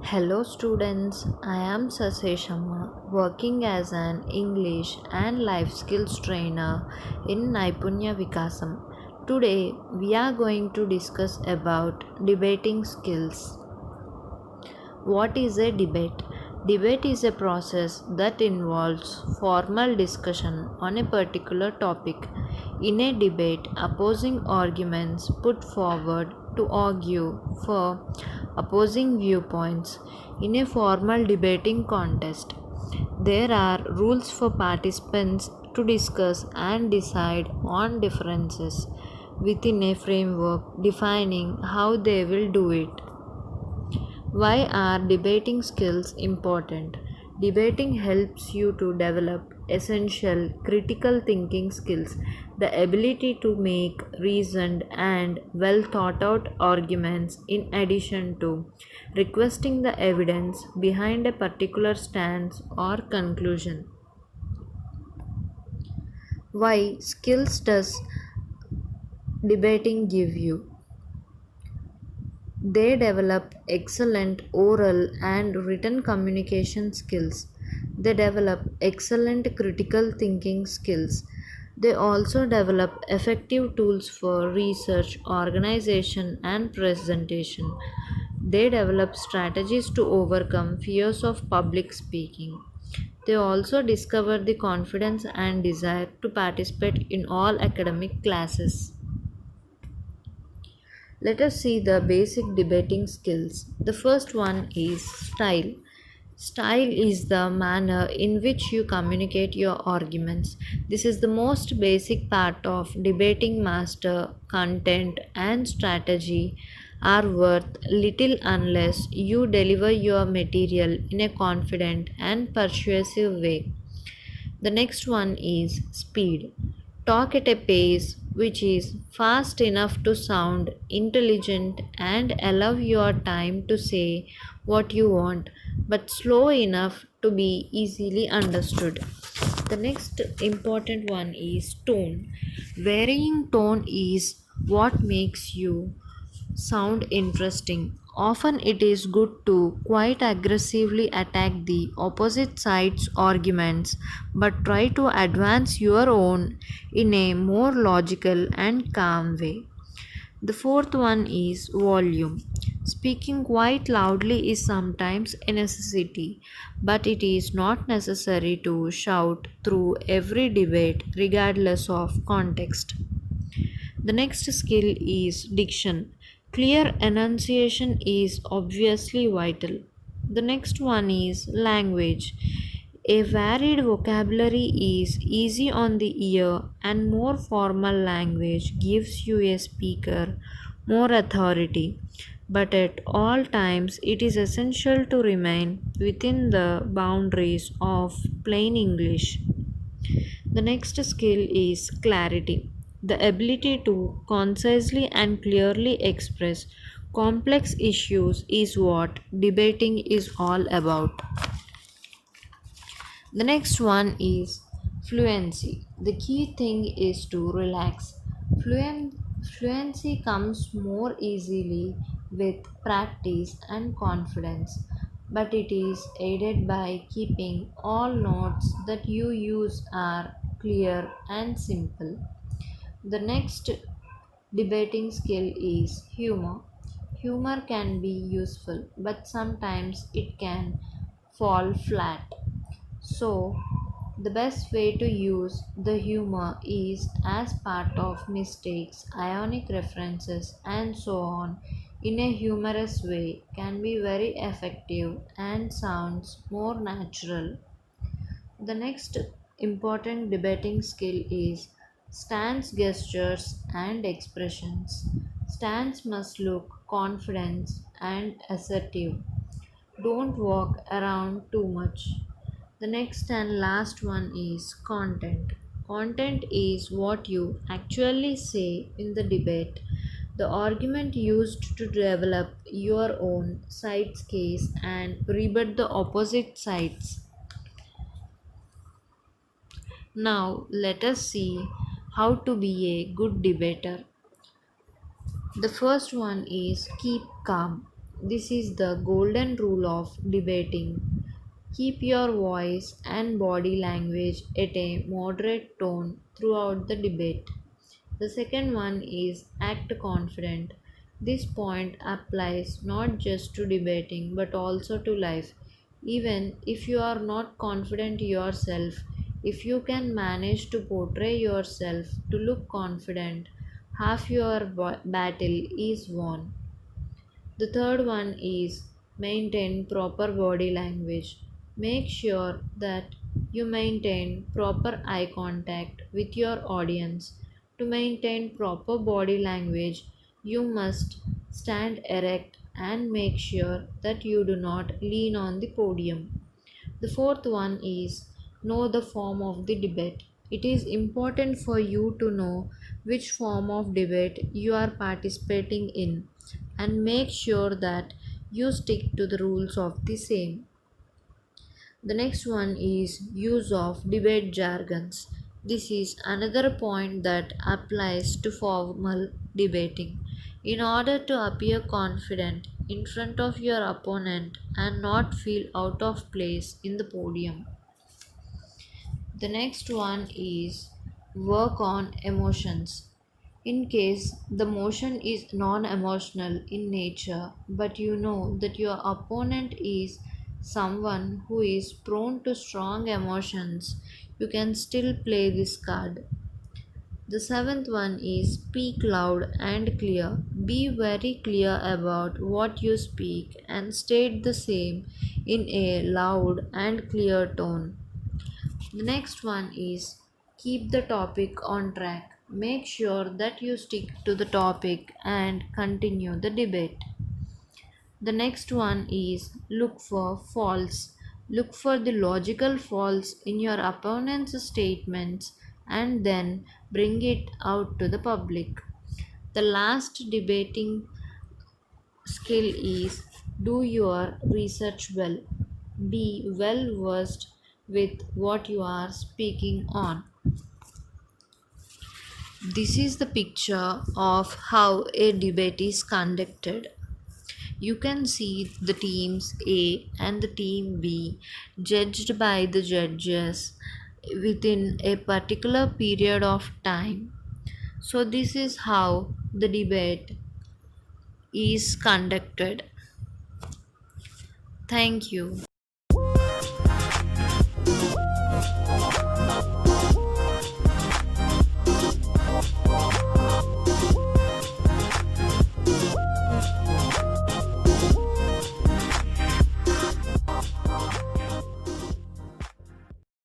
Hello students, I am Saseshama, working as an English and life skills trainer in Naipunya Vikasam. Today we are going to discuss about debating skills. What is a debate? Debate is a process that involves formal discussion on a particular topic. In a debate, opposing arguments put forward to argue for opposing viewpoints. In a formal debating contest, there are rules for participants to discuss and decide on differences within a framework defining how they will do it. Why are debating skills important? Debating helps you to develop essential critical thinking skills, the ability to make reasoned and well thought out arguments, in addition to requesting the evidence behind a particular stance or conclusion. Why skills does debating give you? They develop excellent oral and written communication skills. They develop excellent critical thinking skills. They also develop effective tools for research, organization, and presentation. They develop strategies to overcome fears of public speaking. They also discover the confidence and desire to participate in all academic classes. Let us see the basic debating skills. The first one is style. Style is the manner in which you communicate your arguments. This is the most basic part of debating master. Content and strategy are worth little unless you deliver your material in a confident and persuasive way. The next one is speed. Talk at a pace which is fast enough to sound intelligent and allow your time to say what you want, but slow enough to be easily understood. The next important one is tone. Varying tone is what makes you sound interesting. Often it is good to quite aggressively attack the opposite side's arguments, but try to advance your own in a more logical and calm way. The fourth one is volume. Speaking quite loudly is sometimes a necessity, but it is not necessary to shout through every debate regardless of context. The next skill is diction. Clear enunciation is obviously vital. The next one is language. A varied vocabulary is easy on the ear, and more formal language gives you a speaker more authority. But at all times, it is essential to remain within the boundaries of plain English. The next skill is clarity, the ability to concisely and clearly express complex issues is what debating is all about. The next one is fluency. The key thing is to relax. Fluent, Fluency comes more easily with practice and confidence, but it is aided by keeping all notes that you use are clear and simple. The next debating skill is humor. Humor can be useful, but sometimes it can fall flat. So, the best way to use the humor is as part of mistakes, ionic references, and so on in a humorous way can be very effective and sounds more natural. The next important debating skill is stance gestures and expressions. Stance must look confident and assertive. Don't walk around too much. The next and last one is content. Content is what you actually say in the debate, the argument used to develop your own side's case and rebut the opposite sides. Now, let us see how to be a good debater. The first one is keep calm. This is the golden rule of debating. Keep your voice and body language at a moderate tone throughout the debate. The second one is act confident. This point applies not just to debating but also to life. Even if you are not confident yourself, if you can manage to portray yourself to look confident, half your battle is won. The third one is maintain proper body language. Make sure that you maintain proper eye contact with your audience. To maintain proper body language, you must stand erect and make sure that you do not lean on the podium. The fourth one is know the form of the debate. It is important for you to know which form of debate you are participating in and make sure that you stick to the rules of the same. The next one is use of debate jargons. This is another point that applies to formal debating. In order to appear confident in front of your opponent and not feel out of place in the podium. The next one is work on emotions. In case the motion is non emotional in nature, but you know that your opponent is someone who is prone to strong emotions, you can still play this card. The seventh one is speak loud and clear. Be very clear about what you speak and state the same in a loud and clear tone. The next one is keep the topic on track. Make sure that you stick to the topic and continue the debate. The next one is look for faults. Look for the logical faults in your opponent's statements and then bring it out to the public. The last debating skill is do your research well. Be well versed with what you are speaking on. This is the picture of how a debate is conducted. You can see the teams A and the team B judged by the judges within a particular period of time. So, this is how the debate is conducted. Thank you.